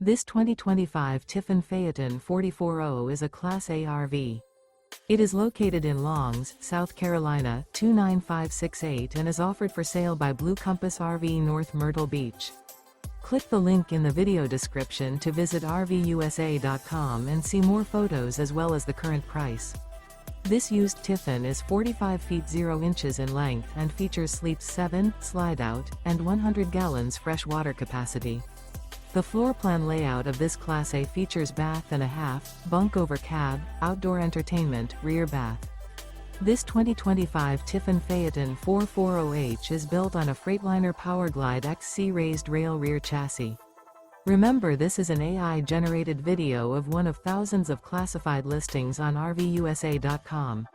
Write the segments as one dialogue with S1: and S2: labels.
S1: This 2025 Tiffin Phaeton 44OH is a Class A RV. It is located in Longs, South Carolina, 29568 and is offered for sale by Blue Compass RV North Myrtle Beach. Click the link in the video description to visit RVUSA.com and see more photos as well as the current price. This used Tiffin is 45 feet 0 inches in length and features sleeps 7, Slideout, and 100 gallons fresh water capacity. The floor plan layout of this Class A features bath and a half, bunk over cab, outdoor entertainment, rear bath. This 2025 Tiffin Phaeton 44OH is built on a Freightliner PowerGlide XC raised rail rear chassis. Remember, this is an AI-generated video of one of thousands of classified listings on RVUSA.com.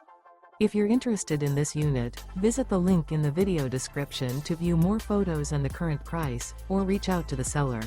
S1: If you're interested in this unit, visit the link in the video description to view more photos and the current price, or reach out to the seller.